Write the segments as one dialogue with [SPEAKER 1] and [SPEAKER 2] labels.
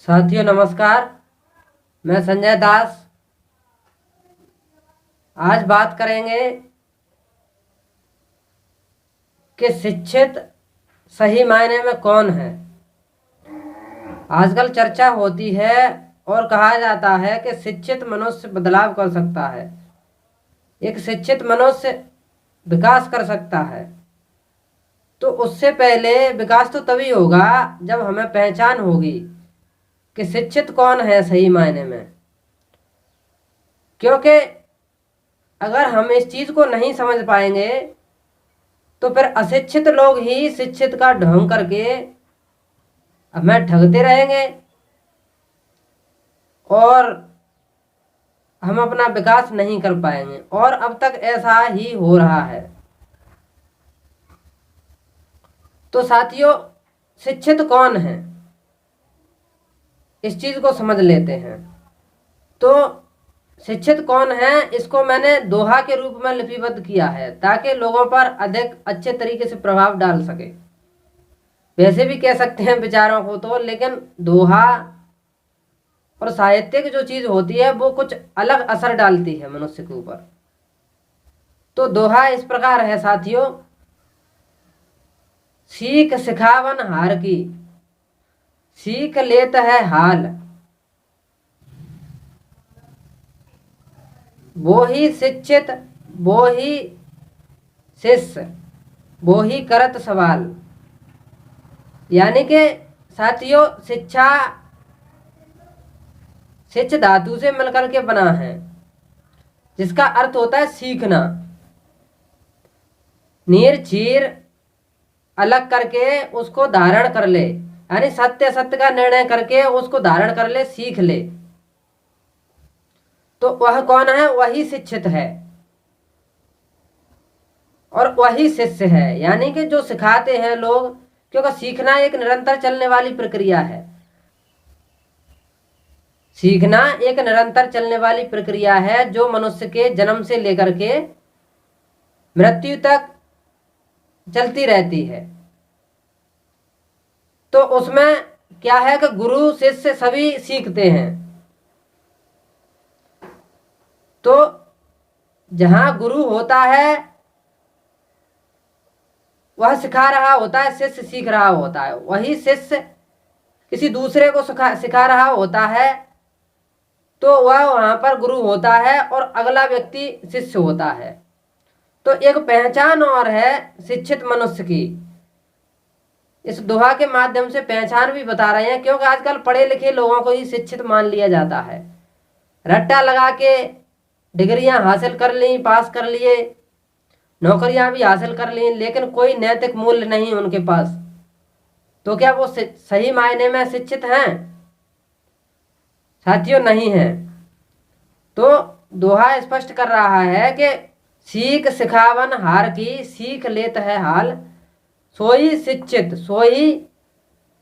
[SPEAKER 1] साथियों नमस्कार। मैं संजय दास। आज बात करेंगे कि शिक्षित सही मायने में कौन है। आजकल चर्चा होती है और कहा जाता है कि शिक्षित मनुष्य बदलाव कर सकता है, एक शिक्षित मनुष्य विकास कर सकता है। तो उससे पहले विकास तो तभी होगा जब हमें पहचान होगी कि शिक्षित कौन है सही मायने में। क्योंकि अगर हम इस चीज़ को नहीं समझ पाएंगे तो फिर अशिक्षित लोग ही शिक्षित का ढोंग करके हमें ठगते रहेंगे और हम अपना विकास नहीं कर पाएंगे। और अब तक ऐसा ही हो रहा है। तो साथियों, शिक्षित कौन है इस चीज़ को समझ लेते हैं। तो शिक्षित कौन है इसको मैंने दोहा के रूप में लिपिबद्ध किया है ताकि लोगों पर अधिक अच्छे तरीके से प्रभाव डाल सके। वैसे भी कह सकते हैं विचारों को तो, लेकिन दोहा और साहित्यिक जो चीज़ होती है वो कुछ अलग असर डालती है मनुष्य के ऊपर। तो दोहा इस प्रकार है साथियों, सीख सिखावन हार की, सीख लेत है हाल, वो ही शिक्षित वो ही शिष्य वो ही करत सवाल। यानी कि साथियों, शिक्षा शिक्ष धातु से मिलकर के बना है, जिसका अर्थ होता है सीखना। नीर चीर अलग करके उसको धारण कर ले, यानी सत्य सत्य का निर्णय करके उसको धारण कर ले, सीख ले। तो वह कौन है? वही शिक्षित है और वही शिष्य है। यानी कि जो सिखाते हैं लोग, क्योंकि सीखना एक निरंतर चलने वाली प्रक्रिया है। सीखना एक निरंतर चलने वाली प्रक्रिया है जो मनुष्य के जन्म से लेकर के मृत्यु तक चलती रहती है। तो उसमें क्या है कि गुरु शिष्य सभी सीखते हैं। तो जहां गुरु होता है वह सिखा रहा होता है, शिष्य सीख रहा होता है। वही शिष्य किसी दूसरे को सिखा रहा होता है तो वह वहां पर गुरु होता है और अगला व्यक्ति शिष्य होता है। तो एक पहचान और है शिक्षित मनुष्य की। इस दोहा के माध्यम से पहचान भी बता रहे हैं, क्योंकि आजकल पढ़े लिखे लोगों को ही शिक्षित मान लिया जाता है। रट्टा लगा के डिग्रियां हासिल कर ली, पास कर लिए, नौकरियां भी हासिल कर ली, लेकिन कोई नैतिक मूल्य नहीं उनके पास। तो क्या वो सही मायने में शिक्षित हैं? साथियों, नहीं है। तो दोहा स्पष्ट कर रहा है कि सीख सिखावन हार की, सीख लेत है हाल, सोई शिक्षित सोई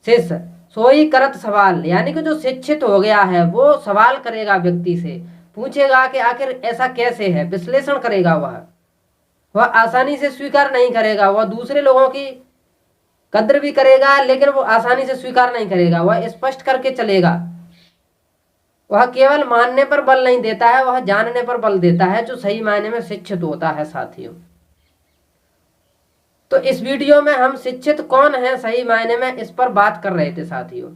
[SPEAKER 1] शिष्य सोई करत सवाल। यानी कि जो शिक्षित हो गया है वो सवाल करेगा, व्यक्ति से पूछेगा कि आखिर ऐसा कैसे है, विश्लेषण करेगा। वह आसानी से स्वीकार नहीं करेगा। वह दूसरे लोगों की कद्र भी करेगा, लेकिन वो आसानी से स्वीकार नहीं करेगा। वह स्पष्ट करके चलेगा। वह केवल मानने पर बल नहीं देता है, वह जानने पर बल देता है, जो सही मायने में शिक्षित होता है साथियों। तो इस वीडियो में हम शिक्षित कौन है सही मायने में इस पर बात कर रहे थे साथियों।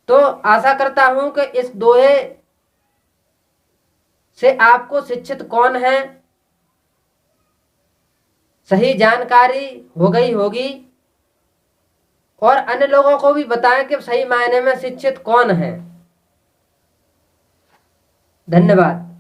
[SPEAKER 1] तो आशा करता हूं कि इस दोहे से आपको शिक्षित कौन है सही जानकारी हो गई होगी और अन्य लोगों को भी बताएं कि सही मायने में शिक्षित कौन है। धन्यवाद।